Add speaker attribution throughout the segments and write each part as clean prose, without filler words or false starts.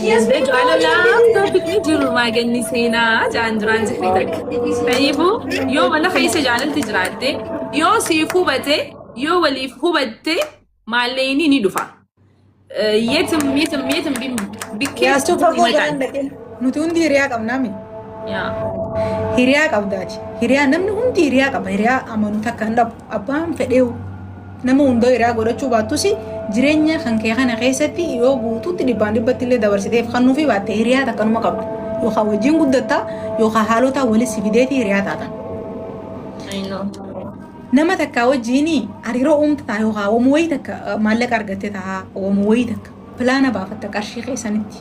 Speaker 1: يزدج على لابتوب نجر ما جني سينا جان دران زخريتك طيبو يوم أنا خيسة جان تجراتي يو سيفو بتي يو ولي فو بتي ما ليني ندفع يتم بيم بكي
Speaker 2: يا سوفا بولان لكن نتون دي رياك أم نامي
Speaker 1: يا
Speaker 2: هرياك أبداج هريا نمن هم دي رياك أب هريا أمانو تكندب أبام فديو نمو هندو هريا غورا چوبا توسي جرينيا خانكي خانا خيستي يو بوتو تدبان دبتلي دورسيتي خانو في باتي هريا تكنو مقبل يو خاوجين قدتا يو خاحالوتا ولي سيفيديتي هريا تاتا
Speaker 1: I know
Speaker 2: nama takka wajjini hariiroo uumta yookaan wamuwayii takka maallaqa argatte ta'a wamuwayii takka pilaana baafatta qarshii keessanitti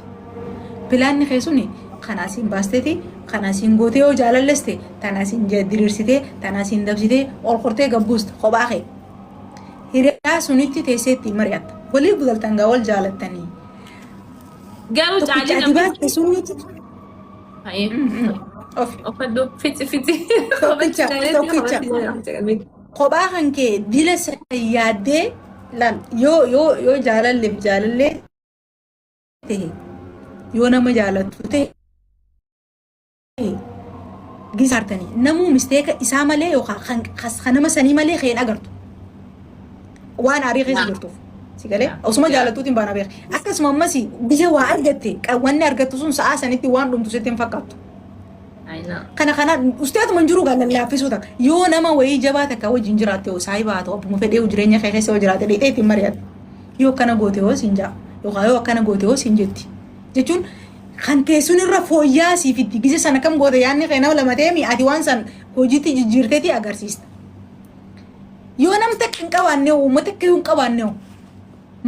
Speaker 2: pilaanni keessuni kanaasiin baasteeti kanaasiin gootee yoo jaalalleste tanaasiin diriirsitee tanaasiin dabsitee ol qortee gabbuusta kophaa kee hiriyaa sunitti teesseetti mari'atta walii bugaltan gaa wal jaalattanii
Speaker 1: قالوا تعالي
Speaker 2: adibaatti sunitti
Speaker 1: طيب
Speaker 2: of
Speaker 1: أفضل فتي
Speaker 2: kophaa kan kee dila yaaddee laal yoo jaalallee ta'e yoo nama jaalattu ta'e gisaartanii namuu misteeka isaa malee yookaan kan nama sanii malee keen agartu waan aarii keessa jirtuuf si galee osuma jaalattuutiin baana beek akkasuma ammas biyya waa argatte wanni argattu sun sa'aa sanitti waan dhumtu sitti hin fakkaattu.
Speaker 1: I know
Speaker 2: kana ustaatu manjuru galan laaffisuu takka yoo nama wayii jabaa takka wajjin jiraatte yoo saayibaa ta'u abbuma fedhee jireenya kee keessa yoo jiraate dheedhee ittiin mari'atu yoo akkana goote yoo siin jaa yookaan yoo akkana goote yoo siin jetti jechuun kan teessuun irra fooyyaa siif itti gise sana kam goote yaadni kee nama lama ta'ee mi'aati waan san hojiitti jijjiirteeti agarsiista yoo nam takka hin qabaanne uummata akka hin qabaanne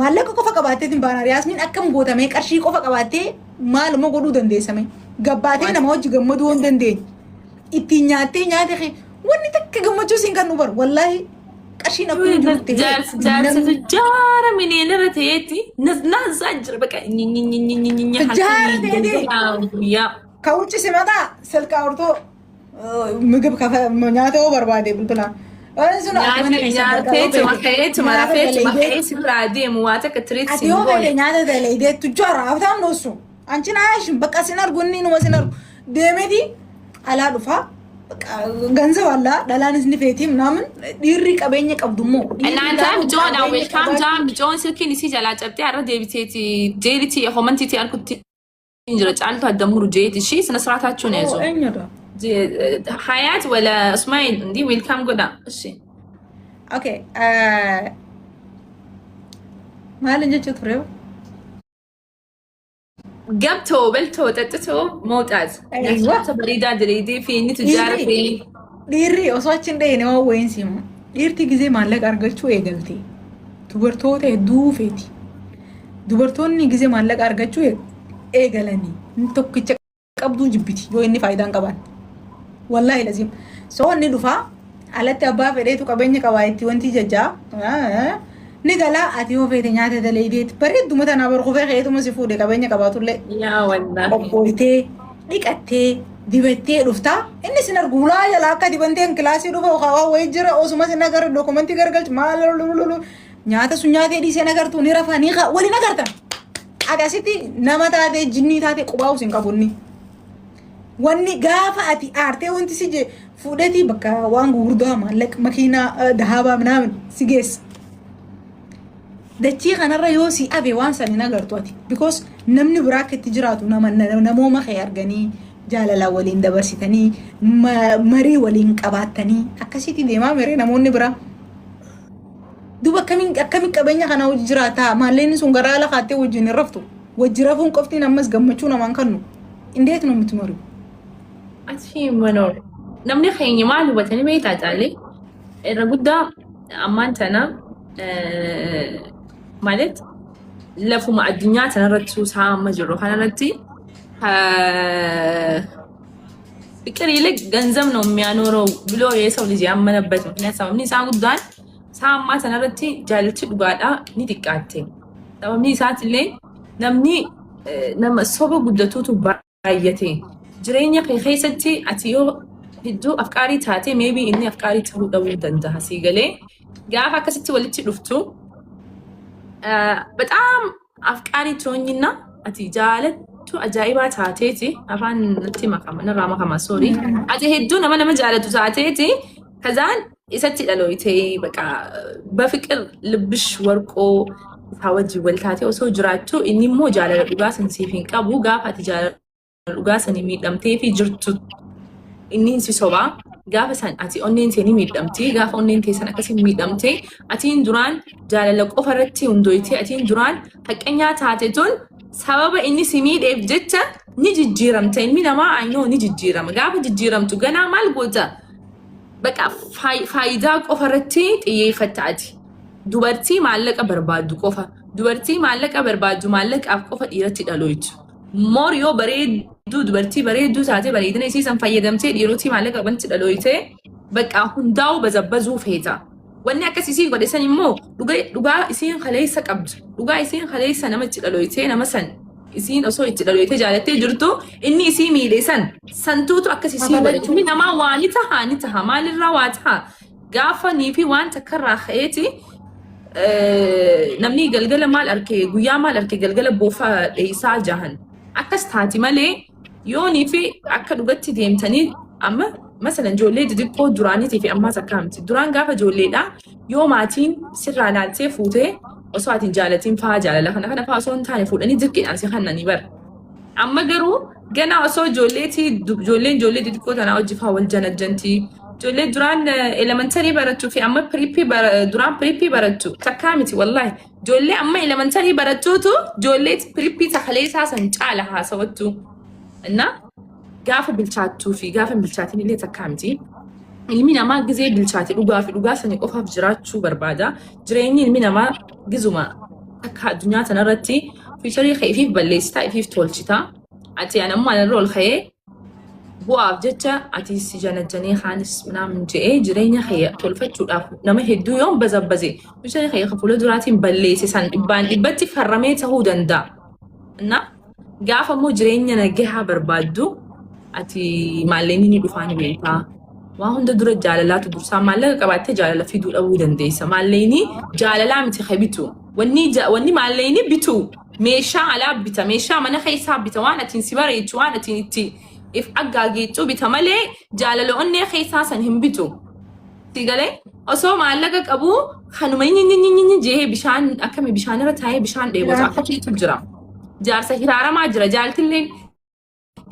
Speaker 2: maallaqa qofa qabaatteetiin baanaa yaasmiin akkam gootamee qarshii qofa qabaattee maaluma godhuu dandeessame gabbaatee nama hojii gammaduu hin dandeenye ittiin nyaattee nyaate wanni takka gammachuu siin kan nu bar wallaahi qarshiin akkuma jirutti
Speaker 1: جالسة تجارة منين رتيتي نزاجر بقى يا
Speaker 2: ka'uchi simataa silkaa ortoo ምግብ nyaata yoo barbaade bilbilaan ati yoo fedhe nyaata dalaydee tujjaara haftaan dhoossu anchi naashin bakka sin argunni numa sin argu deemeti alaa dhufaa ገንዘብ አላ ዳላንስ ንፌቲ ምናምን ዲሪ ቀበኛ ቀብዱሞ
Speaker 1: እናንተ ጆን ዌልካም ጃም ጆን ስልኪን ሲ ጀላ ጨብጤ አረ ዴቢቴቲ ጄሪቲ የኮመንቲቲ አልኩት እንጀራ ጫልቱ አደምሩ ጄቲ እሺ ስነ ስርዓታችሁን ያዙ ሀያት ወላ እስማኤል እንዲ ዌልካም ጎዳ እሺ
Speaker 2: ኦኬ ማለንጀቹ ትሬው
Speaker 1: ገብቶ በልቶ ጠጥቶ መውጣት ተበሪዳ ድሬዲ ፊኒ ትጃራ ፊኒ
Speaker 2: ዲሪ ኦሶችን ደይ ነው ወይን ሲሙ ዲርቲ ጊዜ ማለቅ አርገቹ ኤገልቲ ዱበርቶታ ዱፌቲ ዱበርቶኒ ጊዜ ማለቅ አርገቹ ኤገለኒ እንተኩቸ ቀብዱ ጅብቲ ወይኒ ፋይዳን ቀባን ወላሂ ለዚም ሶ እኒ ዱፋ አለተ አባ ፈዴቱ ቀበኝ ቀባይቲ ወንቲ ጀጃ nigala ati yoo feete nyaata daleedeet bareedduma tanaa barqufee keetuma si fuudhe qabeenya qabaatullee
Speaker 1: yaa wallaahi
Speaker 2: qophooltee dhiqattee dibattee dhuftaa inni sin argu hulaa jalaa akka dibanteen kilaasii dhufa hawaa wayii jira osuma sin agarra dookumentii gargalchi maal nyaata sun nyaatee dhiisee nagartuu ni rafaa ni waliin agartan akkasitti nama taatee jinnii taatee qubaa'u sin qabunni wanni gaafa ati aartee wanti si je fuudhetii bakka waan gurguddaa maallaqa makiinaa dahaabaa minaamin si geessa dachii kanarra yoo si abe waan sanin agartu ati because namni biraa akka itti jiraatu namooma kee arganii jaalala waliin dabarsitanii marii waliin qabaattanii akkasitti deemaa miree namoonni biraa duba akkamiin qabeenya kana hojii jiraata maalleen sun garaa lafaattee wajjin hin raftu wajji rafuun qoftiin ammas gammachuu namaan kannu indeet nu miti
Speaker 1: ati manoor namni keenya maal hubatanii beektaa caalee irra guddaa ammaan tana ማለት ለፉማ አድኛ ተነረቱ ሳማ ጅሮ ካናንቲ ፍቅር ይልቅ ገንዘብ ነው የሚያኖረው ብሎ የሰው ልጅ ያመነበት ምክንያት ሰው ምን ሳን ጉዳን ሳማ ተነረቲ ጃልቺ ዱጋዳ ኒዲቃቴ ሰው ምን ሳት ላይ ነምኒ ነመሶበ ጉደቱቱ ባየቴ ጅሬኛ ከይሰቲ አትዮ ሂዱ አፍቃሪ ታቴ ሜቢ እኒ አፍቃሪ ተሩ ደው ደንዳ ሲገሌ ጋፋ ከስቲ ወልቺ ዱፍቱ በጣም አፍቃሪ ትሆኝና ati jaalattu ajaa'ibaa taateeti afaan natti makama narraa makama sorry ati hedduu nama jaalatu taateeti kazaan isatti dhalooytee baqa bafiqir libbish warqoo isaa wajjin wal taatee osoo jiraattu inni immoo jaalala dhugaa san siif hin qabu gaafa ati jaalala dhugaa san miidhamtee fi jirtu inni si sobaa gaafa san ati onneen tee ni miidhamti gaafa onneen tee san akkasiin miidhamte atiin duraan jaalala qofa irratti hundooytee atiin duraan haqqanyaa taate tun sababa inni si miidheef jecha ni jijjiiramta ilmi namaa aynoo ni jijjiirama gaafa jijjiiramtu ganaa maal goota baqa faayidaa qofa irratti xiyyeeffatta ati dubartii maallaqa barbaaddu qofa dubartii maallaqa barbaaddu maallaqaaf qofa dhiiratti dhalooytu moor yoo bareedduu dubartii bareedduu taate bareedina isii san fayyadamtee dhiirotii maallaqa banti dhalooytee baqa hundaa'u bazabbazuu feeta wanni akkasii godhe san immoo dhugaa isiin kaleessa qabdu dhugaa isiin kaleessa nama itti dhalooytee nama san isiin osoo itti dhalooytee jaalattee jirtu inni isii miidhe santuutu akkasii godhe inni namaa waa ni taha maalirraa waa taha gaafa nii fi waan takkarraa ka'eeti namni galgala maal arkee guyyaa maal arkee galgala boofaa dheessaa jahan akkas taati malee yoonii fi akka dhugatti deemtanii amma masalan ijoollee xixiqqoo duraaniitii fi ammaas akka hamti duraan gaafa ijoolleedha yoo maatiin sirraa laaltee fuutee osoo atiin jaalatiin fa'aa jaalala kana fa'aa osoo hin taane fuudhanii dirqiidhaan si kannanii bara amma garuu ganaa osoo ijoolleen xixiqqoo tanaa hojii fa'aa wal janajjantii ijoollee duraan elementarii barattuu fi amma duraan pirippii barattu takkaa miti wallaahi ijoollee amma elementarii barattuutu ijoollee pirippii takalee isaa san caala haasawattu innaa gaafa bilchaattuu fi gaafa bilchaatiin illee takkaa miti ilmi namaa gizee bilchaate dhugaa fi dhugaa sanii qofaaf jiraachuu barbaada jireenyi ilmi namaa gizuma akka addunyaa tanarratti fiicharii ifiif balleessitaa ifiif tolchitaa ati anammoo anarra ol ka'ee bu'aaf jecha ati si janajjanee haanis naamin je'ee jireenya kee tolfachuudhaaf nama hedduu yoon bazabbaze fiicharii kee fuula duraatiin balleesse san dhibbatti farramee ta'uu danda'a. Na gaafa immoo jireenya nagahaa barbaaddu ati maalleenni ni dhufaa ni beektaa. Waan hunda dura jaalalaatu dursaa maallaqa qabaattee jaalala fiduu dhabuu dandeessa. Maalleenni jaalalaa miti bitu. Wanni maalleenni bitu meeshaa alaa bita meeshaa mana keessaa bita waan atiin si bareechu waan atiin itti if aggaageechuu bita malee jaalala onnee keessaa san hin bitu. Sigalee osoo maallaqa qabu kanuma inni jehee bishaan akkami bishaan irra taa'ee bishaan dheebota akka keetu jira. Jaarsa hiraaramaa jira jaaltillee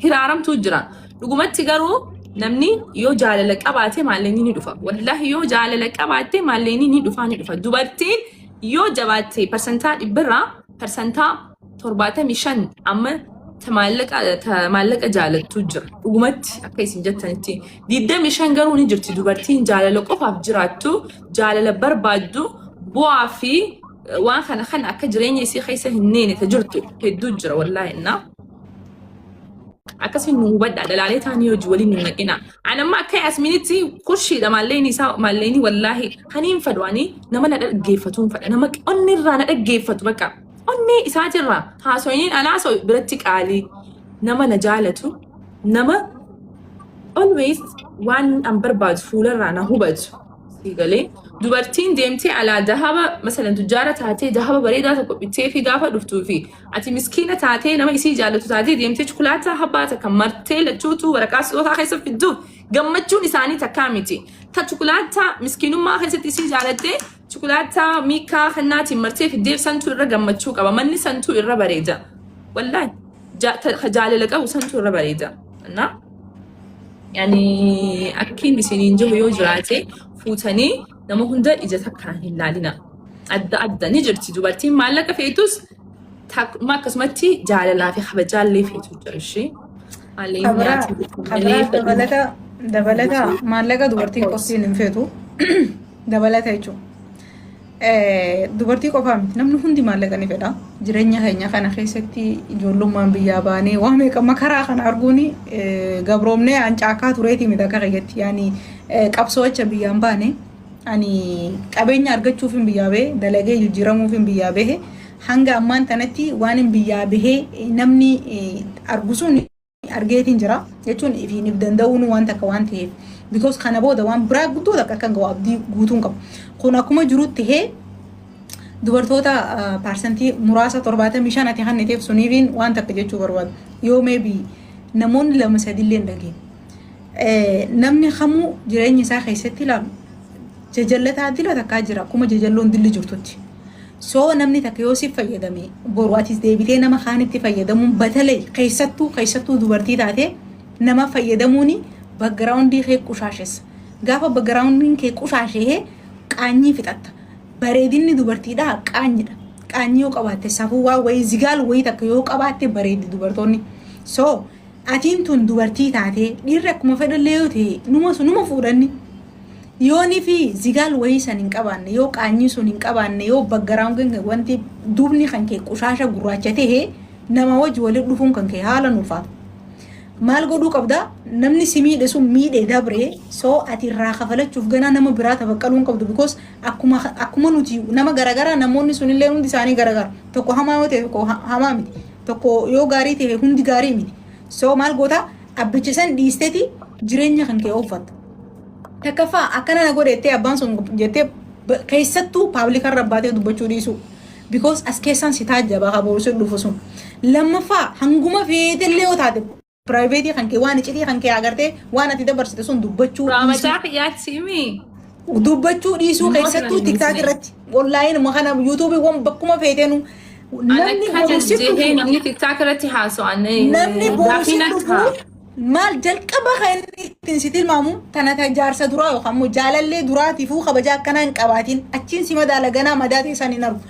Speaker 1: hiraaramtuu jira. Dhugumatti garuu namni yoo jaalala qabaate maalleenni ni dhufa. Wallahi yoo jaalala qabaate maalleenni ni dhufa. Dubartiin yoo jabaatte parsantaa 75 amma maallaqa jaalattu jira. Dhugumatti akka isin jettanitti 25 garuu ni jirti dubartiin jaalala qofaaf jiraattu jaalala barbaaddu bu'aa fi waan kana akka jireenya isii keessa hin neene jirtu hedduu jira wallahi innaa. Akkasii nu hubadhaa dalaalee taanii hojii waliin nu naqina. Anamma akka Yaasminitti kurshiidha maalleenii wallaahi kaniin fadwaanii nama na dhaggeeffatuun fadha. Nama onni irraa na dhaggeeffatu bakka. Onni isaatirraa haasoyiniin anaasoo biratti qaalii nama na jaalatu nama always waan an barbaadu fuularraa na hubatu. Sigalee dubartiin deemtee alaa dahaba masalan tujjaara taatee dahaba bareedaa tokko bittee fi gaafa dhuftuu fi ati miskiina taatee nama isii jaalatu taatee deemtee chokolaataa habbaata kan martee lachuutu waraqaa sootaa keessa fidduuf gammachuun isaanii takkaa miti. Ta chokolaataa miskiinummaa keessatti isii jaalattee chokolaataa miikaa kannaatiin martee fiddeef santuu irra gammachuu qaba. Manni santuu irra bareeda. Wallaahi jaalala qabu santuu irra bareeda. Yani akkiin isiniin jiru yoo jiraate fuutanii nama hunda ija takkaan hin laalina. Adda ni jirti dubartiin maallaqa feetus akkasumatti jaalalaa fi kabajaallee feetu jira ishee.
Speaker 2: Dabalata maallaqa dubartiin qoftiin hin feetu dabalata jechuudha. Dubartii qofaa miti namni hundi maallaqa ni fedha. Jireenya keenya kana keessatti ijoollummaan biyyaa baanee waan meeqa makaraa kana arguuni gabroomnee ancaaqaa tureetii miti akka keeyyatti yaani qabsoo jecha biyyaan baane ani qabeenya argachuuf hin biyyaa bahe dalagee jijjiiramuuf hin biyyaa bahe hanga ammaan tanatti waan hin biyyaa bahee namni argusuun argeetiin jira jechuun ifiin danda'uun waan takka waan ta'eef because kana booda waan biraa guddoo takka kan gahu abdii guutuun qabu kun akkuma jirutti hee dubartoota parsantii muraasa 75 ati hanneteef suniifiin waan takka jechuu barbaadu yoo maybe namoonni lama sadillee dhageen namni kamuu jireenya isaa keessatti ilaalu jajallataa dila takkaa jira akkuma jajalloon dilli jirtutti soo namni takka yoo si fayyadame boru atis deebitee nama kaanitti fayyadamuun batalee keessattuu dubartii taate nama fayyadamuuni backgroundii kee qushaashessa gaafa backgroundiin kee qushaashee qaanyii fixatta bareedinni dubartiidha qaanyidha qaanyii yoo qabaatte safuu waa wayii zigaal wayii takka yoo qabaatte bareeddi dubartoonni soo atiin tun dubartii taate dhiirri akkuma fedhallee yoo ta'e numa fuudhanni yoonii fi zigaal wayii san hin qabaanne yoo qaanyii sun hin qabaanne yoo background wanti duubni kan kee qushaasha gurraacha ta'e nama wajji walitti dhufuun kan kee haala ulfaatu maal godhuu qabda namni si miidhe sun miidhe dabre soo ati irraa kafalachuuf ganaa nama biraa tafakkaluun qabdu because akkuma nuti nama garagara namoonni sunillee hundi isaanii garagara tokko hamaa yoo ta'e tokko hamaa miti tokko yoo gaarii ta'e hundi gaarii miti soo maal goota abbichisan dhiisteeti jireenya kan kee ooffatta takkaffaa akkana na godhettee abbaan sun jettee keessattuu paablikarra baatee dubbachuu dhiisu because as keessan si taajjaba qabuusu dhufu sun lammaffaa hanguma feetellee yoo taate private kan kee waan iccitii kan kee agartee waan ati dabarsite sun dubbachuu dhiisuu keessattuu tiktaak irratti online makana youtube wan bakkuma feetenu
Speaker 1: namni tiktaak irratti haasa'an
Speaker 2: namni boositu maal jalqaba kan ittiin si tilmaamu tana jaarsa duraa yookaan immoo jaalallee duraatiifuu kabajaa akkanaa hin qabaatiin achiin si madaala ganaa madaa ta'e hin argu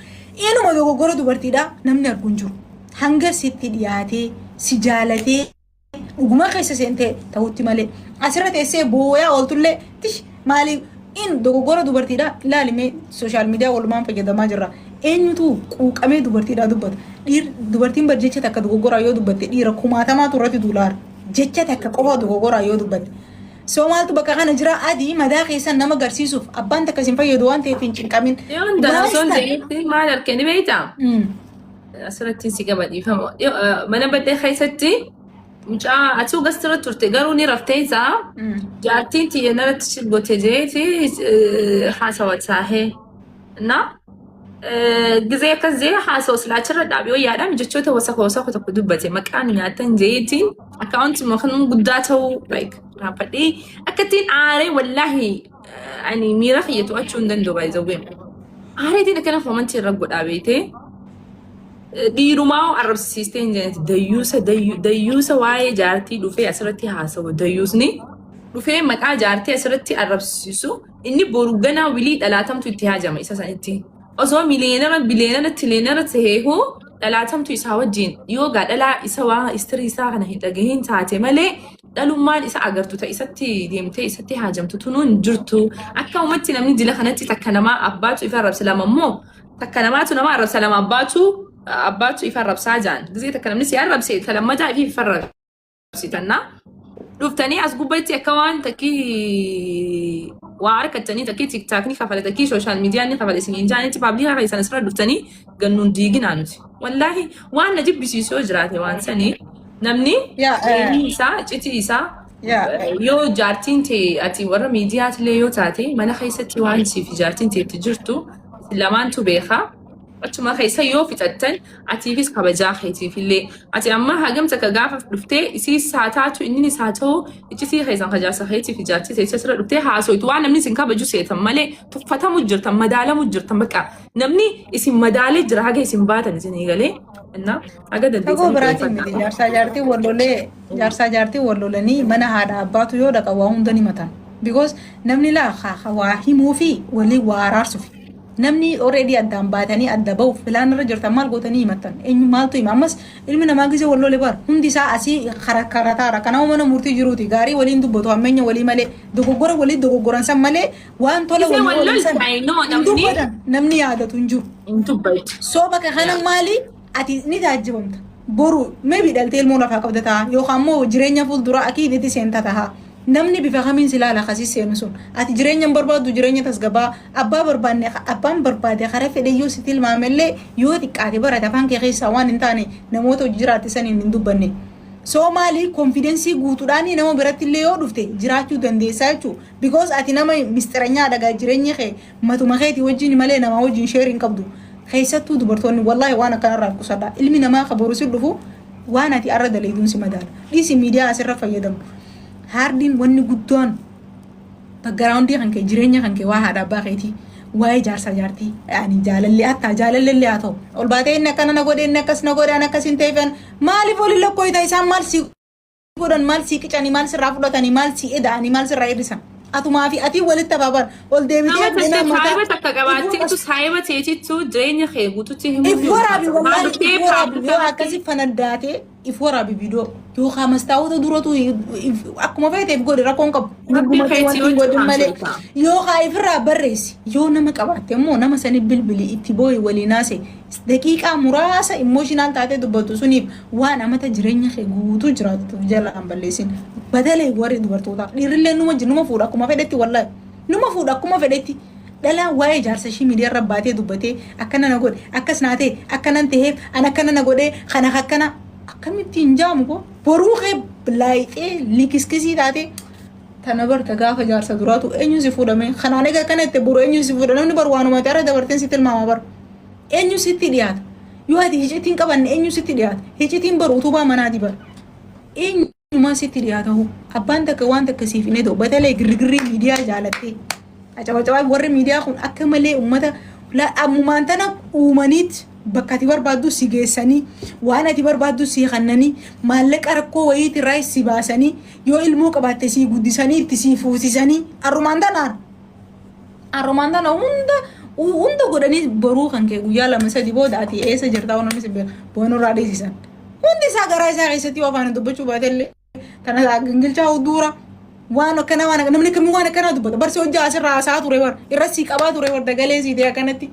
Speaker 2: inuma dogoggora dubartiidha namni arguu hin jiru hanga sitti dhiyaatee si jaalatee dhuguma keessa seentee ta'utti malee asirra teessee booyaa ooltullee tish maaliif in dogoggora dubartiidha ilaalimee sooshaal miidiyaa walumaan fayyadamaa jirra eenyutu quuqamee dubartiidha dubbata dubartiin bar jecha takka dogoggoraa yoo dubbatte dhiira kumaatamaa turratti duulaara jecha takka qofa dogoggoraa yoo dubbatte soo maaltu bakka kana jira adii madaa keessan nama garsiisuuf abbaan takka sin fayyadu waan ta'eef hin cinqamin
Speaker 1: maal arganii beektaa asirratti si gabadhiifama mana baddee keessatti mucaa atuu gastira turte garuu ni raftee isaa jaartiin tiyya narratti shilgote jeeti haasawataahee na gizee akkas jee haasawa silaachirra dhaabii wayyaadhaan jechoota wasaka tokko dubbate maqaan nyaatan jeetiin akkaawunti maqaan guddaa ta'uu raafadhee akkattiin aaree wallaahi ani miira kiyya to'achuu hin danda'u baay'ee aareetiin akkana foomantii irra godhaa beetee dhiirumaa arrabsiistee hin jennetti dayyuusa waa'ee jaartii dhufee asirratti haasawu dayyuusni dhufee maqaa jaartii asirratti arrabsiisu inni boru ganaa wilii dhalaatamtu itti haajama isa sanitti osoo bileenara tileenara ta'eehu dhalaatamtu isaa wajjin yoogaa dhalaa isa waa istirii isaa kana hin dhagahin taate malee dhalummaan isa agartu ta'e isatti deemtee isatti haajamtu tunuun jirtu akka uumatti namni dila kanatti takka namaa abbaatu ifa arrabsalama immoo takka namaatu nama arrabsalama abbaatu ifa arrabsaa jaan gizee takka namni si arrabse talammataa ifa arrabsitannaa dhuftanii as gubbatti akka waan takkii waa harkattanii takkii tiktaakni kafale takkii sooshaal miidiyaan ni kafale isiniin jaanitti paablikaa keessan asirra dhuftanii gannuun diiginaa nuti wallaahi waan na jibbisiisu yoo jiraate waan sanii namni isaa citii isaa yoo jaartiin ta'e ati warra miidiyaatilee yoo taate mana keessatti waan siif jaartiin ta'etti jirtu lamaantu beekaa achuma keessa yoo fixattan atiifis kabajaa keetiifillee ati amma hagamta ka gaafa dhuftee isii saataatu inni saatoo iccitii keessan kajaarsa keetiif ijaartii teessee sirra dhuftee haasoitu waan namni isin kabaju seetan malee tuffatamu jirtan madaalamu jirtan bakka namni isin madaalee jira haga isin baatan isinii galee እና haga
Speaker 2: dandeessan jaarsaa jaartii wallolanii mana haadha abbaatu yoo dhaqa waa hunda ni matan because namni laa waa himuu fi walii waa araarsuuf namni already addaan baatanii adda ba'uuf filaan irra jirtan maal gootanii himattan eenyu maaltu hima ammas ilmi namaa gisee wallole bar hundi isaa asii karataara kana mana murtii jiruuti gaarii waliin dubbatu ammeenya walii malee dogoggora walii dogoggoran san malee waan tola walii san namni yaadatu hin jiru soo bakka kana maali ati ni taajjabamta boru maybe dhaltee ilmoo lafaa qabda ta'a yookaan immoo jireenya fuuldura akii itti seenta ta'a namni bifa kamiin silaala akkasii seenu sun ati jireenya barbaaddu jireenya tasgabaa abbaan barbaade karaa fedhe yoo si tilmaamellee yoo xiqqaate barate afaan kee keessaa waan hin taane namoota hojii jiraate saniin hin dubbanne soo maali konfidensii guutuudhaan nama biratti illee yoo dhufte jiraachuu dandeessaa jechuudha because ati nama mistiranyaa dhagaa jireenya kee matuma keetii wajjin malee nama wajjin sheer hin qabdu keessattuu dubartoonni wallaahi waan akkanarraa qusadhaa ilmi namaa qabaru si dhufu waan ati arra daleeduun si madaala dhiisi miidiyaa asirra fayyadamu haardiin wanni guddoon baggaraawundii kan kee jireenya kan kee waa haadha abbaa keetii waa'ee jaarsa jaartii ani jaalallee hattaa jaalallee haa ta'u ol baatee inni akkana na godhe inni akkas na godhe an akkas hin ta'eefan maaliif oli lakkooyita isaan maal si godhan maal si qicanii maal sirraa fudhatanii maal si eda'anii maal sirraa hir'isan atumaa fi atii walitti abaaban ol deebitee
Speaker 1: nama saayiba takka qabaatteetu saayiba teetittu jireenya kee guututti himu
Speaker 2: if waraabi wallaahi if waraabi yoo akkasi fanaddaatee if waraabi viidiyoo yoo qaamastaawota duratu akkuma feeteef godhe rakkoon qabu godhin malee yoo ifirraa barreessi yoo nama qabaatte immoo nama sani bilbili itti booyi waliinaase daqiiqaa muraasa immooshinal taatee dubbatu suniif waan amata jireenya kee guutuu jiraatu jala an balleessin badalee warri dubartootaa dhiirrillee numa fuudha akkuma fedhetti wallaahi numa fuudha akkuma fedhetti dhalaan waa'ee jaarsa ishii miidiyaa irra baatee dubbatee akkana na godhe akkas naa ta'e akkanan ta'eef an akkana na godhe kana akkana akkamitti hin jaamu ko boruu kee laayixee likiskisii taate tana barta gaafa jaarsa duraatu eenyu si fuudhame kanaan egaa kana itti boru eenyu si fuudha namni baru waanuma ta'e dabarteen sitti ilmaama bar eenyu sitti dhiyaata yoo ati hicitiin qabanne eenyu sitti dhiyaata hicitiin baru utubaa manaati bar eenyumaa sitti dhiyaata abbaan takka waan takka siif hin ta'u batalee girgirrii miidiyaa jaalattee acabacabaa warri miidiyaa kun akka malee uummata ammumaan tana uumaniit bakka ati barbaaddu si geessanii waan ati barbaaddu si kannanii maallaqa rakkoo wayiiti irraa si baasanii yoo ilmoo qabaatte si guddisanii itti si fuusisanii arrumaan tana hunda godhanii boruu kan kee guyyaa lama sadi booda ati eessa jirtaa waan namni si beeku boonurraa dheessisan hundi isaa garaa isaa keessatti yoo afaan dubbachuu baatellee tana gingilchaa duura waan akkana namni kamii waan akkana dubbata barsi hojjaa asirraa haasaa ture bar irra si qabaa ture bar dagalee si ta'e akkanatti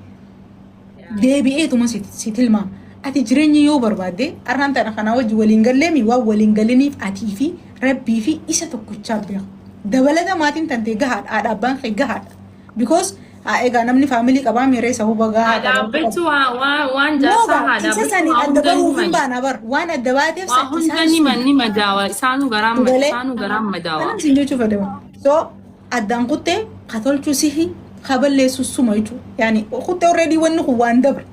Speaker 2: deebi'eetuma si tilmaama ati jireenya yoo barbaadde arraan tana kana wajji waliin galleemi waan waliin galiniif atii fi rabbii fi isa tokkochaa beeku dabalata maatiin tantee gahaadha haadha abbaan kee gahaadha because egaa namni faamilii qabaa meeree isa huba gahaadha
Speaker 1: dhaabbetu waan jaarsaa haadha
Speaker 2: isa sanii adda baruuf hin baana bar waan adda baateef
Speaker 1: ni madaawa isaanu garaan madaawa
Speaker 2: kanan sin jechuu fedhama so addaan kuttee katolchuu sihi kaballeessu suma jechuudha yaani kuttee already wanni kun waan dabre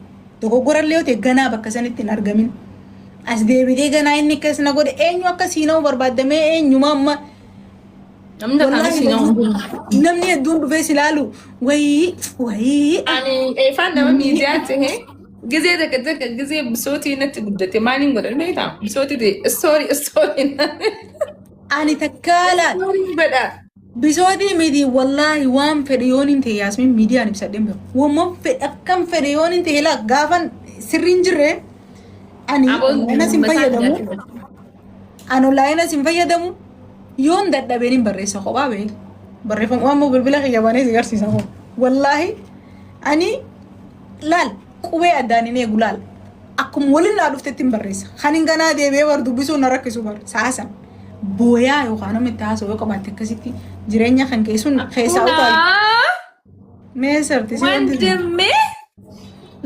Speaker 2: dogoggorallee yoo ta'e ganaa bakka sanitti hin argamin as deebitee ganaa inni akkas na godhe eenyu akkasii nama barbaadamee eenyuma amma namni hedduun dhufee si ilaalu wayii
Speaker 1: ani eefaan nama miidiyaa ta'e gizee takka gizee bisootii natti guddate maaliin godhan beektaa bisootii story
Speaker 2: ani takkaalaa
Speaker 1: badhaa
Speaker 2: bisootii miti wallaahi waan fedhe yoon hin ta'e yaasmin miidiyaan ibsadheen beeku waan fedhe akkam fedhe yoon hin ta'e laa gaafan sirriin jirre ani onlaayinas hin fayyadamu ani onlaayinas hin fayyadamu yoon dadhabeen hin barreessa kophaa bee barreeffama waan bilbila kiyyabanee si garsiisa koo wallaahi ani laal qubee addaan hin eegu laal akkuma waliin naa dhuftetti hin barreessa kan hin ganaa deebi'ee bar dubbisuu na rakkisu bar saasan booyaa yookaan namni itti haasa'u yoo qabaatte akkasitti jireenya kan keessuun keessaa utaalu meesarti si wanti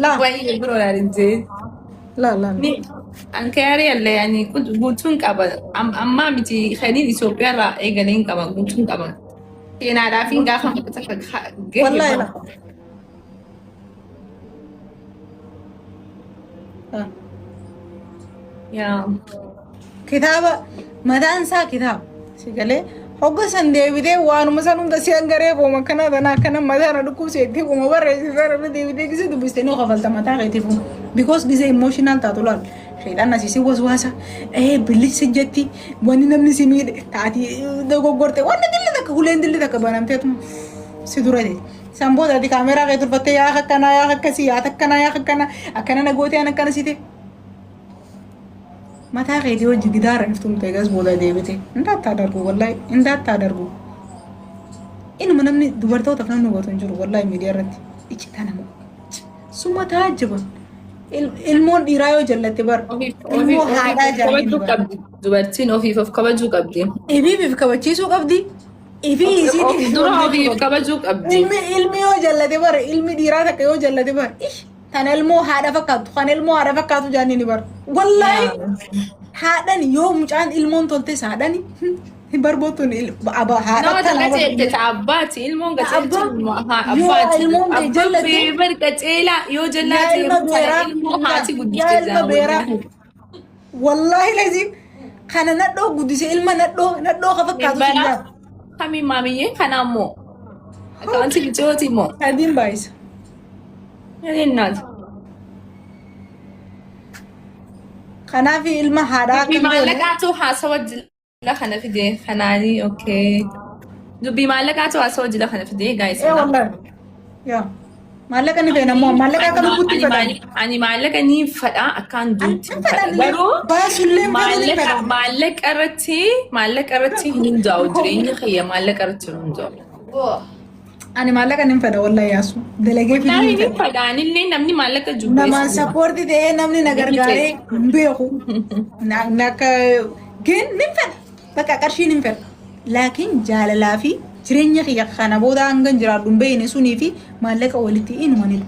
Speaker 2: laa
Speaker 1: wayii biroo laalinjee
Speaker 2: laa
Speaker 1: ankaari alle yani guutuun qaba amma miti khaliin Itoophiyaa irraa eegaleen qaba guutuun qaba keenaadhaaf hin gaafa
Speaker 2: wallaahi
Speaker 1: yaa
Speaker 2: kitaaba mataan isaa kitaaba sigalee hogga san deebitee waanuma san hunda si hangaree booma kana tanaa kana mataana dhukkubseetti kuma barreessisaa irra deebitee gisee dubbiste noo kafalta mataa keetiif because gisee emotional taatu laal sheedhaan asii waswaasa bilisi jetti wanni namni si miidhe taati dogoggorte wanni dilli takka huleen dilli takka banamteetuma si durate san boodaati kaameraa kee turfattee yaa akkanaa yaa akkasii yaa takkanaa yaa akkana nagootee an akkana site mataa keetii hojii gidaara iftuun ta'e gas booda deebite indaattaa darbu wallaahi indaattaa darbu inuma namni dubartootaaf namni hubatu hin jiru wallaahi miidiyaa irratti iccitaa nama suma taajjiba ilmoon dhiiraa yoo jallatte bar ilmoo haadhaa jaallattu
Speaker 1: qabdi dubartiin ofiif kabajuu qabdi
Speaker 2: ibiif kabachiisuu qabdi ifi isiitiif
Speaker 1: dura ofiif kabajuu qabdi
Speaker 2: ilmi yoo jallate bar ilmi dhiiraa takka yoo jallate bar kan ilmoo haadha fakkaatu kan ilmoo haadha fakkaatu jaannini bar wallaahi haadhani yoo mucaan ilmoon toltes haadhani Barbotun aba haadha
Speaker 1: Nama
Speaker 2: kana
Speaker 1: takka jecha abbaati ilmoon
Speaker 2: Abba.
Speaker 1: gaceetu
Speaker 2: Yoo
Speaker 1: abbaati.
Speaker 2: ilmoon kee
Speaker 1: Abbaan
Speaker 2: jallate.
Speaker 1: feebar qaceelaa yoo jallaa
Speaker 2: yaa
Speaker 1: ta'e
Speaker 2: ilma
Speaker 1: kana
Speaker 2: beeraa
Speaker 1: ilmoo haati
Speaker 2: yaa
Speaker 1: guddiste
Speaker 2: ilma
Speaker 1: jaa
Speaker 2: beeraa
Speaker 1: waliin.
Speaker 2: wallahi lazim kana nadhoo guddise ilma nadhoo ka fakkaatu
Speaker 1: Bara
Speaker 2: sinjaa
Speaker 1: kami maamiyyee kana ammoo akkawanti gicooti immoo.
Speaker 2: adiin baay'isa
Speaker 1: Yaalinnaati.
Speaker 2: kanaaf ilma haadhaa
Speaker 1: Dubbii
Speaker 2: akkam goone
Speaker 1: maallaqaatu haasawa jila kana fide kanaanii okay. Dubbii maallaqaatu haasawa jila kana fide gaa'is.
Speaker 2: wallahi yaa maallaqa ni feena ammoo maallaqa akka lubbutti fedhan
Speaker 1: Ani maallaqa ni fedha akkaan duuti
Speaker 2: Ani
Speaker 1: fedha.
Speaker 2: fedhan
Speaker 1: Garuu
Speaker 2: baasullee
Speaker 1: maallaqa irratti hin hundaa'u jireenya kiyya maallaqa irratti hin hundaa'u.
Speaker 2: ani maallaqa ni fedha wallahi yaasu dalagee fi
Speaker 1: Namni ni fedha anillee namni maallaqa
Speaker 2: namaan sappoorti ta'ee namni na gargaaree hin beeku akka ግን nin fedha bakka qarshii nin fedha laakiin jaalalaa fi jireenya kiyya kana booda hangan jiraadhu hin beekne sunii fi maallaqa walitti inumanidha.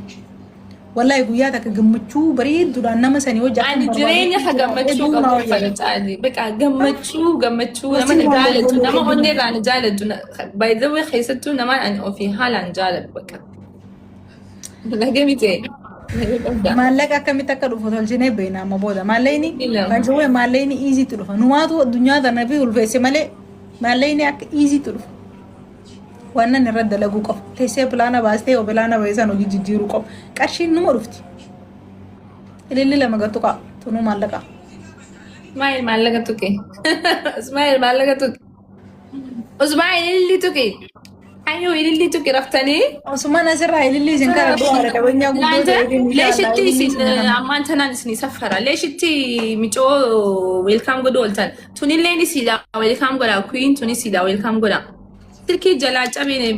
Speaker 2: Wallahi guyyaa takka gammachuu bareedduudhaan nama sanii hojii
Speaker 1: Ani jireenya ka gammachuu qabu fedha caali. Bakka gammachuu nama na jaalatu nama onnee irraa na jaalatu by the way keessattuu nama ani ofii haalaan jaalatu bakka. Lagee miti.
Speaker 2: maallaqa akkamitti akka dhufu tolchinee beekna amma booda maallaqni
Speaker 1: Ila.
Speaker 2: kansuwee maallaqni iiziitti dhufa numaatu addunyaa tana fi ulfeesse malee maallaqni akka iiziitti dhufa wannan irra dalaguu qabu teessee pilaana baastee yoo pilaana baay'isan hojii jijjiiruu qabu qarshiin numa dhufti ililli lama gattu qaba tunuu maallaqa
Speaker 1: Ismail maallaqa tuqe. Ismail maallaqa tuqe. Ismail ililli tuqe. Ayyoo ililli tuqe raftanii.
Speaker 2: osuma nasirraa ililli isin kara du'aadha qabeenyaa
Speaker 1: Laanta
Speaker 2: guddoo
Speaker 1: leeshitti isin ammaan tanaan isin saffara. Leeshitti micoo weelkaam godhu ooltan. Tunilleen isiidha weelkaam godha. Kuyin tun isiidha weelkaam godha. Silkii jalaa cabeen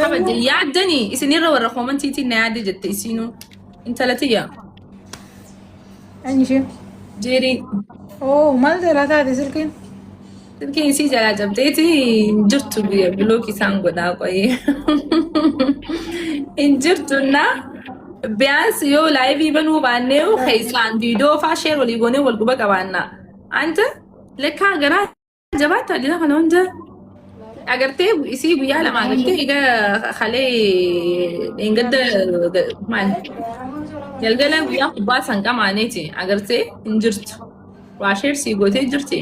Speaker 1: kabaje yaaddanii isinirra warra koomantiitiin na yaadde jette isinuu intala tiyya.
Speaker 2: Anjishee
Speaker 1: Jeeriin
Speaker 2: oo maal jalaa taate silkiin
Speaker 1: silkiin isii jalaa cabdeeti jirtu biyya bilook isaan godhaa qoyee. Hin jirtunna biyaansi yoo laayivii banuu baannee keessaan viidiyoo faa sheer walii goonee wal quba qabaanna. Anta lekkaa garaa jabaata adina kana hunda agartee isii guyyaa lama agartee egaa kalee dheengadda maal galgala guyyaa kubbaa san qamaaneeti agartee hin jirtu. Waa sheer sii gootee jirti.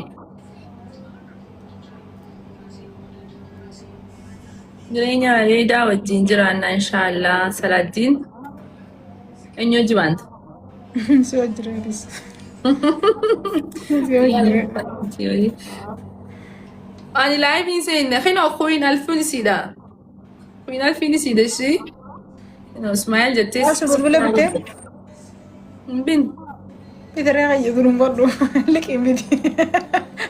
Speaker 1: Jireenya bareedaa wajjin jiraanna inshaallah salaaddiin eenyu hojii baanta.
Speaker 2: si wajjireetis si wajjiree
Speaker 1: Ani laayiviin seenne xinoo kuyin alfuun isiidha. Kuyin alfiin isiidha ishii. Ismaa'eel jettee.
Speaker 2: Asi bilbila bitee
Speaker 1: Bin.
Speaker 2: bitaree qayyadu nun godhu liqii miti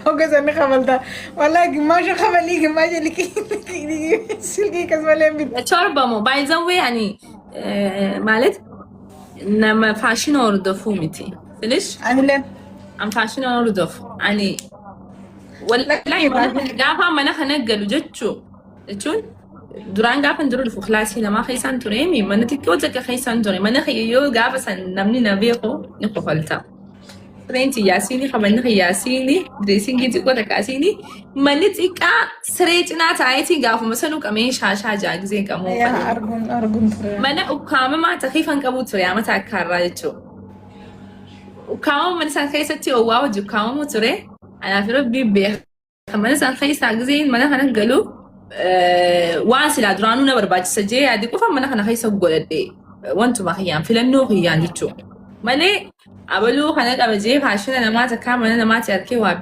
Speaker 2: hoggasanni qabalta wallahi gimmaasha qabalii gimmaasha liqii silkii akkasumallee miti
Speaker 1: Chorbamu by the way ani ማለት nama faashina hordofuu miti. Filish
Speaker 2: anilleen
Speaker 1: an faashina hordofu ani wallahi gaafa mana kana galu jechuun duraan gaafa dura dhufu kilaasii namaa keessaan ture mana xiqqoo takka keessaan ture mana yoo gaafa san namni na beeku ni kofalta. Sireentii yaasiini qabanni yaasiini direesingii xiqqoo takkaasiini manni xiqqaa siree cinaa taa'eetii gaafuma sanuu qamee shaashaa jaagizee qamoo
Speaker 2: arguun ture
Speaker 1: mana ukkaamamaa takiifan qabu ture amata akkaarraa jechuudha. Ukkaamama mana isaan keessatti owwaa hojii ukkaamamu ture anaaf rabbii beeka mana isaan keessaa gizeen mana kana galu waan silaa duraanuu na barbaachisa jee yaadi qofa mana kana keessa godhadhe wantuma kiyyaan filannoo kiyyaan jechuudha. Malee abaluu kana qaba jee faashina namaa takkaa mana namaatti harkee waa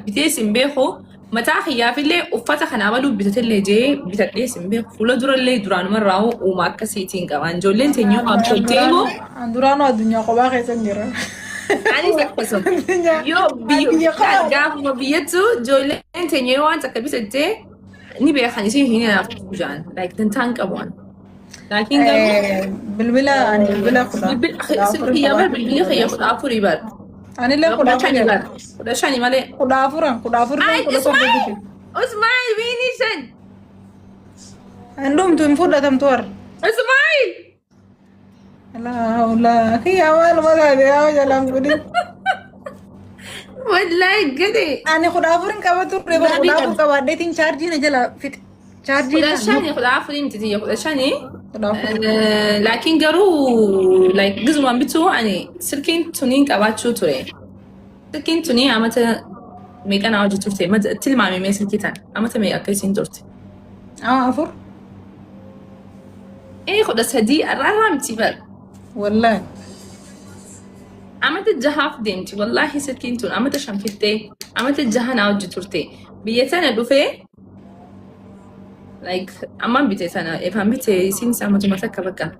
Speaker 1: bitees hin beeku mataa kiyyaafillee uffata kana abaluu bitatillee jee bitadhees hin beeku fuula durallee duraanumarraa uuma akkasiitiin qaba ijoolleen teenyoo absholteemoo
Speaker 2: duraanuu addunyaa kophaa keessa jira
Speaker 1: anis akkasuma yoo gaafuma biyyattu ijoolleen teenyoo waan takka bitattee ni beekan isin hin naaf jaan like dantaan qabuan. Laakiin
Speaker 2: bilbila ani bilbila kudha
Speaker 1: silkiyyaa bar bilbilli kiyya kudha afurii bar.
Speaker 2: anillee kudha
Speaker 1: Shani bar. Kudha shani malee.
Speaker 2: kudha afuran kudha torba biti
Speaker 1: Ismail biini shan.
Speaker 2: handumtu hin fudhatamtu warra
Speaker 1: Ismail.
Speaker 2: la kiyyaa maal mataate yaa jalaan gudi
Speaker 1: والله قدي
Speaker 2: أنا خد أفرن كباتور ريبا خد أفر كبادتين شارجي نجلا فيت شارجي
Speaker 1: خد عشاني خد عفري متتي خد عشاني
Speaker 2: خد أفر
Speaker 1: لكن قرو لايك جزء من بتو يعني سلكين تونين كباتشو توري سلكين توني عمتا ميك أنا عاوجة تورتي ما تلمع مي سلكيتان عمتا مي أكيسين تورتي
Speaker 2: أفر
Speaker 1: إيه خد أسهدي الرامتي بر
Speaker 2: والله
Speaker 1: عملت الجهاف ديمتي والله سكينتون عملت شنفتي عملت الجهان عوج تورتي بيتنا دوفي لايك عمان بيتنا افهم بيتي سين سامتو مسكا بكا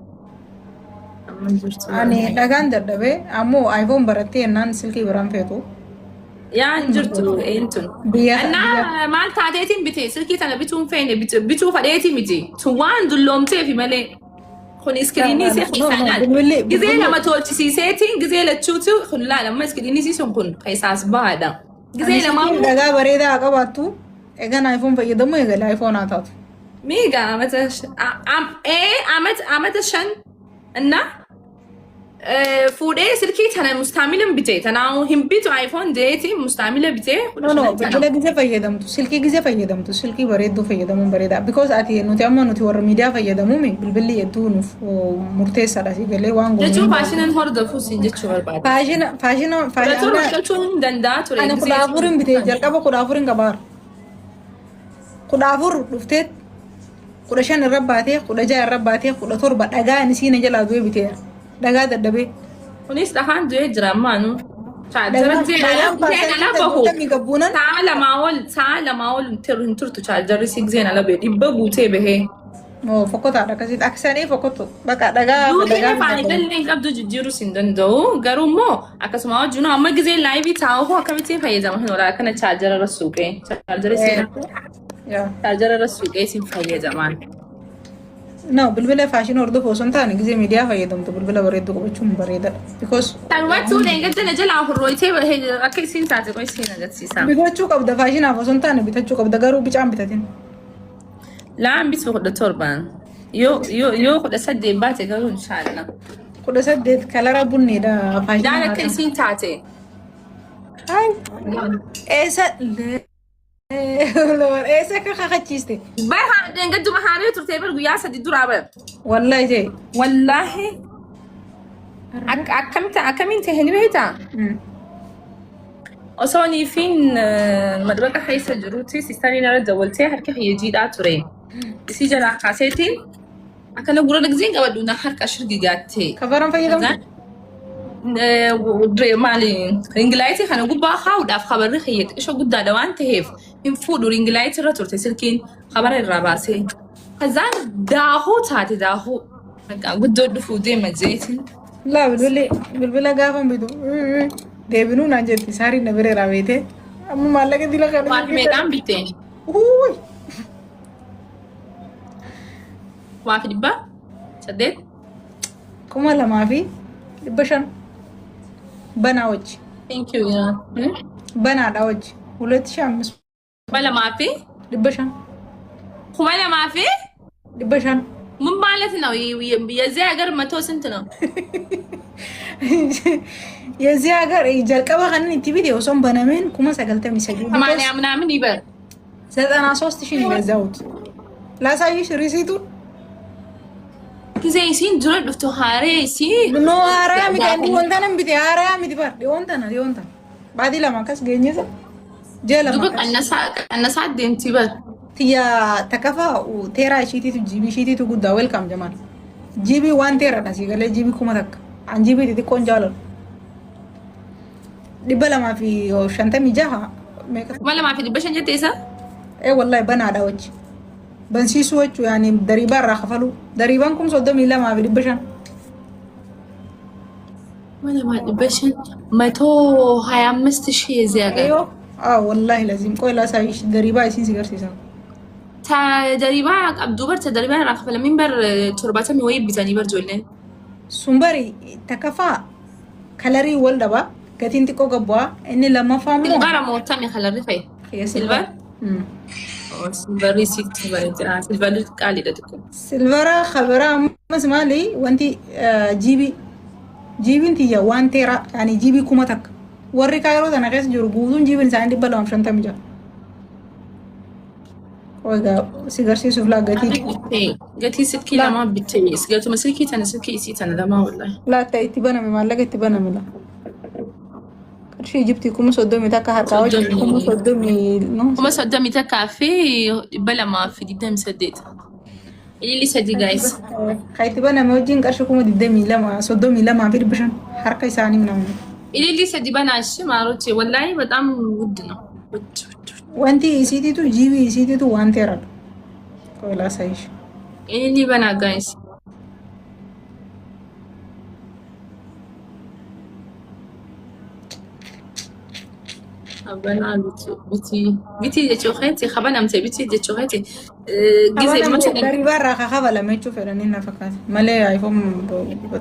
Speaker 2: أنا لقان دردبي أمو آيفون برتي نان سلكي برام فيتو
Speaker 1: يعني جرتو انتون انا ما تعديتين بيتي سلكي تنا بيتون فين بيتو فديتي ميتي توان دلومتي في ملي خوني سكريني سي خلصانات جزي لما تولتي سيسيتين جزي لتشوتو خن لا لما سكريني سي سنكون قيساس بعدا جزي لما
Speaker 2: لقا بريدا أقباتو إيجان آيفون فيدمو إيجال آيفون آتاتو
Speaker 1: ميجا عمتش عمت شن إنه فودي سلكي تنا مستعملة بتاعي أنا هم بيتو آيفون ديتي مستعملة بتاعي
Speaker 2: no بجلا جزء فيدمتو سلكي جزء فيدمتو سلكي بريدو فيدمو بريدا because أتي نوتي أما نوتي ور ميديا فيدمو مي بالبلي يدون ومرتسى راسي قال وانغو
Speaker 1: جتشو فاشين هرد فوسين جتشو بعد
Speaker 2: فاشين
Speaker 1: جتشو دندات
Speaker 2: أنا كدافورين بتاعي جركبا كدافورين كبار كدافور دفتت كدشان الرباتي كدجا الرباتي كدتوربا دغا نسينا جلا دوي بتاعي دغا ددبي
Speaker 1: ونيس دهان دوي درامانو تعال ما أقول ترتو تعال سيجزين على بيت يبغوا تبه
Speaker 2: مو فقط على كذي أكثر فقط بقى دعاء
Speaker 1: دو كده فاني بلين قبض جديرو سندن دو قالوا مو أكسماء جونا أما جزء لايفي تاو هو كميتين فايزة ما هن ولا كنا تشارجر الرسوقي تشارجر سين تشارجر الرسوقي سين فايزة مان
Speaker 2: no بالبلا فاشين أردو فوسن تاني جزء ميديا فايدم تو بالبلا بريدو كبتشوم بريدا because
Speaker 1: تلوات تو لين قد نجلا هرويتي وهي أكيد سين تاتي كويس سين قد سيسام
Speaker 2: بيقولوا كابدا فاشين فوسن تاني بتشوف كابدا قارو بيجام بتاتين
Speaker 1: لا عم بيسوق التوربان يو خد أسد باتي قالوا إن شاء الله
Speaker 2: خد أسد كلارا بني دا فاشين
Speaker 1: دا لكن سين تاتي
Speaker 2: هاي إيسا لور إيسا كخاتشيستي
Speaker 1: بها دين قد ما هاري ترتيبر ويا سدي درابة
Speaker 2: والله جاي
Speaker 1: والله أكمل تهني بيتا أصلاً فين مدرسة حيث جروتي سيستاني نرد دولتي هركي هي جيدة تري سيجا لحاسيتي أكنا قرر نجزين قبل حركة 10 جيجاتي
Speaker 2: كفرم فيدم
Speaker 1: ودري مالي رينجلايتي خنا قبا خاود أف خبر رخيت إيش قد دوان تهيف من فود ورينجلايتي رتور تسلكين خبر الراباسي خزان داهو تاتي داهو قد دود فودي مزيتي
Speaker 2: لا بالبلا قافم بدو ديبنو نانجتي ساري نبري راويته أما مالك دي لك
Speaker 1: ما ميقام بيتين
Speaker 2: هوي
Speaker 1: وافي دبا سديت
Speaker 2: كما لا ما في دبشان بنا وجه
Speaker 1: ثانك يو يا
Speaker 2: بنا دا وجه ولت شمس
Speaker 1: ولا ما في
Speaker 2: دبشان
Speaker 1: ولا ما في
Speaker 2: دبشان
Speaker 1: من مالتنا يزي أجر ما توسنتنا
Speaker 2: يزي أجر يجركوا خلني تبيدي وصم بنامين كم سجلت مسجل
Speaker 1: كمان يعمل من يبر
Speaker 2: زاد أنا صوص تشيني لزوج لا سايش ريسيتو
Speaker 1: كذا يسين جرد لفتو هاري سي
Speaker 2: نو هارامي كان دي وانتنا بدي هارامي دي بار دي وانتنا بعدي لما كاس جينيزا جلا
Speaker 1: دوبك الناس عدين تبر
Speaker 2: تيا تكفى وتيرا شيتي تجيبي شيتي تقول ويلكم جمال جيبي وان تيرا ناسي قال جيبي كومتك عن جيبي تدي كون جالر دبلا ما في شنطة ميجاها
Speaker 1: ولا ما في دبشن جتيسا
Speaker 2: ايه والله بنا دا وجه بنسي سوتش يعني دريبان راخفلو دريبانكم صدام إلا ما في دبشن
Speaker 1: ولا ما دبشن متو هاي مستشي زيادة
Speaker 2: ايوه والله لازم كوي لا سايش دريبا يسين سيجار سيسا
Speaker 1: تا دريبا أبدوبر تا دريبا راخفلا من بر ترباتا ميويب بزاني بر جولين
Speaker 2: سنبري تكفى كالاري والدبا كتين تكو قبوا اني لما فهمو
Speaker 1: تلقارا موتامي خلال رفاي سيلفر سيلفر ريسيت سيلفر قالي لدكم
Speaker 2: سيلفر خبرا مسمالي وانتي جيبي انتي يا وان تيرا يعني جيبي كومتك warri kaayiroo tana keessa jiru guutuun jibiin isaanii 256. Oigaa si garsiisuuf laa gatii
Speaker 1: gatii silkii lamaa bittee gatuma silkii tana silkii isii tana lamaa wallahi.
Speaker 2: Laata itti baname maallaqa itti baname la. Qarshii Ijiptii 30,000 takka harkaa hojii 30,000
Speaker 1: kuma 30 takkaa fi 228. Ilili sadii guys.
Speaker 2: Kan itti baname hojiin qarshii 22 32 fi 500 harka isaanii namni.
Speaker 1: Ilili sadii banaashi maarochi wallahi በጣም ውድ ነው ውድ
Speaker 2: wanti isiititu jibii isiititu waan teeradha. Koolaa sa'ish.
Speaker 1: Ilili banaa guys. Abana biti jechuu keeti qabanamte biti jechuu keeti gizee mata
Speaker 2: Dari barraa kakabalame jechuuf fedhanii na fakkaate malee iPhone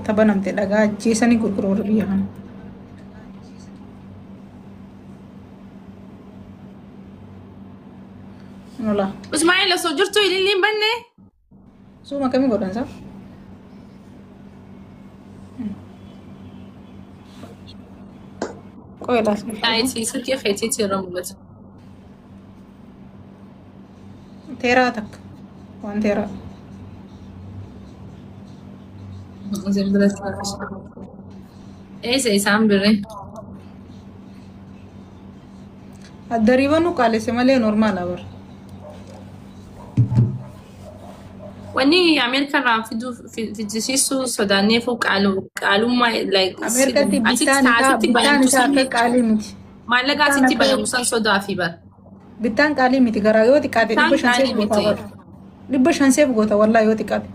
Speaker 2: tabanamte dhagaa ajjeesanii gurguruu biyya kana. Nola.
Speaker 1: Ismail la sojurtu ilili banne.
Speaker 2: Suuma kamii godhan saa? Koolaa sa'ish.
Speaker 1: Taayiti silkii keetii tiiramulat.
Speaker 2: Teeraa takka waan teeraa.
Speaker 1: Zembira taasisa. Eessa isaan biree?
Speaker 2: Addariiba nu qaalesse malee normaala bara.
Speaker 1: Wanni Ameerikaa irraa fiddisiisuu sodaanneefu qaalummaa
Speaker 2: Ameerikatti bittaan isaa akka qaalii miti.
Speaker 1: maallaqa asitti banamu san sodaa fi bara.
Speaker 2: Bittaan qaalii miti garaa yoo xiqqaate 500 goota bara. 500 goota wallaa yoo xiqqaate.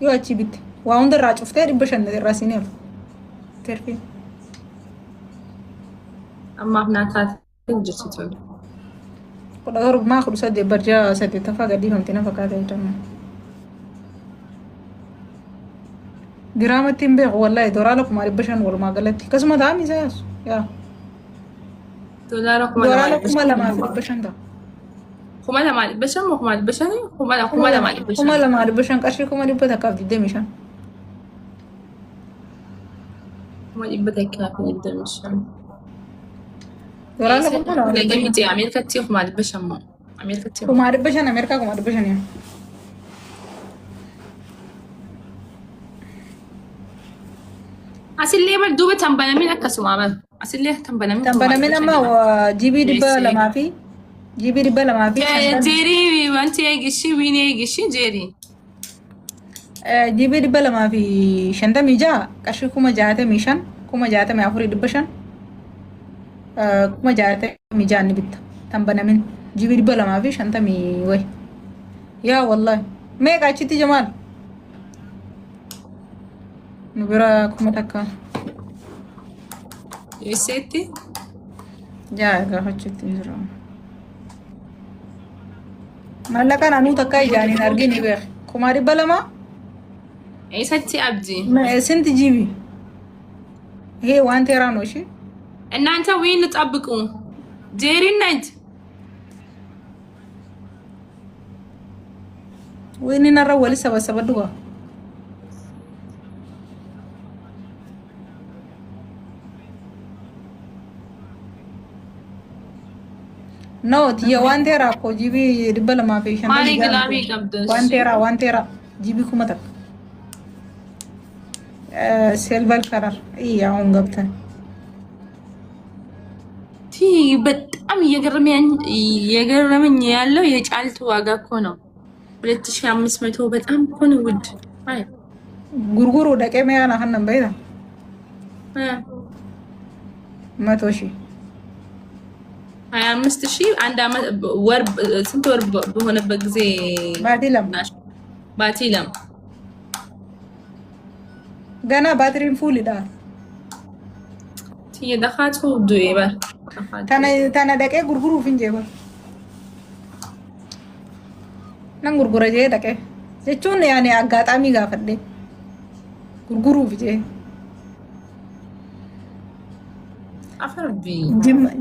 Speaker 2: Yoo achi bitte waa hundarraa cuftee 500 irraa sineef. Terfii.
Speaker 1: Ammaaf naa taatee jirti tole.
Speaker 2: Kudha torba 18 barjaa 8 gadhiifamte na fakkaata jechuudha. Diraamatti hin beeku wallaahi doolaara 500 walumaa galatti akkasuma taa'an isa yaasu yaa.
Speaker 1: Doolaara
Speaker 2: 2,500 ta'a.
Speaker 1: 2,500 moo 2,500? 2,500.
Speaker 2: 2,500 qarshii 100 takkaaf 25.
Speaker 1: 100 takkaaf 25.
Speaker 2: Doolaara 2,500.
Speaker 1: Leegamitti Ameerikatti 2,500 moo? Ameerikatti
Speaker 2: 2,500 Ameerikaa 2,500.
Speaker 1: asillee bar duuba tambanamin akkasuma bar asillee tambanamin.
Speaker 2: Tambanamin amma jibii 200 fi jibii 200 fi.
Speaker 1: Jeerii wanti eegishi wiin eegishi jeerii.
Speaker 2: Jibii 200 fi 56 qarshii 65,000 64,500 66 ni bitta tambanamin jibii 200 fi 50 way yaa wallahi meeqa achitti jamaal nu bira kuma takka
Speaker 1: Eesseetti?
Speaker 2: jaa gaafachuutti jira maallaqaan anuu takka ijaaniin argini beek 200,000
Speaker 1: Eessatti abdii?
Speaker 2: ስንት ጂቢ ይሄ ዋን ቴራ ነው እሺ
Speaker 1: እናንተ ዊን ጠብቁ ጄሪ ነች
Speaker 2: ወይኔ ነራ ወሊ ሰበሰበ ዱጋ ኖት የዋን ቴራ እኮ ጂቢ ድበለ ማፌሽን
Speaker 1: ማሪ ግላቢ ቀብደሽ
Speaker 2: ዋን ቴራ ጂቢ ኩመታ ሲልቨር ከለር አሁን ገብተን
Speaker 1: ቲ በጣም እየገረመኝ ያለው የጫልቱ ዋጋ እኮ ነው 2,500 በጣም እኮ ነው ውድ አይ
Speaker 2: ጉርጉሩ ደቀመ ያና ሀነም በይታ 100,000
Speaker 1: 25,000 አንድ አመት ወር ስንት ወር በሆነበት ጊዜ ባቲለም ገና
Speaker 2: ባትሪን ፉል ይዳል
Speaker 1: የደኻቱ ዱይባ
Speaker 2: ተነ ደቀ ጉርጉሩ ፍንጀባ ነን ጉርጉረ ጀ ደቀ jechuun yaani aggaxaamii gaafadhe gurguruuf jee
Speaker 1: አፈርቢ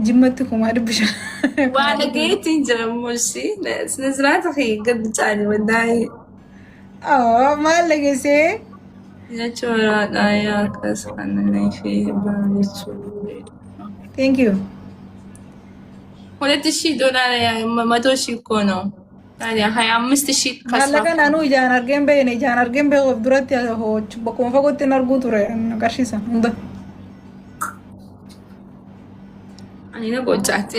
Speaker 2: jimmatti kumaa dhibbisha
Speaker 1: ዋለ ጌቲን ጀሙሲ ስነስርዓት ኺ ገድጫኒ ወዳይ
Speaker 2: maal dhageesse
Speaker 1: jechuudha yaa akkas kanneen fi baay'achuu.
Speaker 2: Thank you.
Speaker 1: $2,000 $100,000 እኮ ነው። ታዲያ 25,000
Speaker 2: Maallaqa naannoo ijaan argeen beekne ijaan argeen beekuuf duratti bakkuma fagootti hin arguu ture qarshiisa hunda.
Speaker 1: ani na gochaatti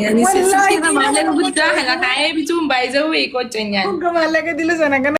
Speaker 1: ani sisi maallaqa guddaa kana kaa'ee bituun baay'ee qocceenyaan.
Speaker 2: Hogga maallaqa dila sana kana.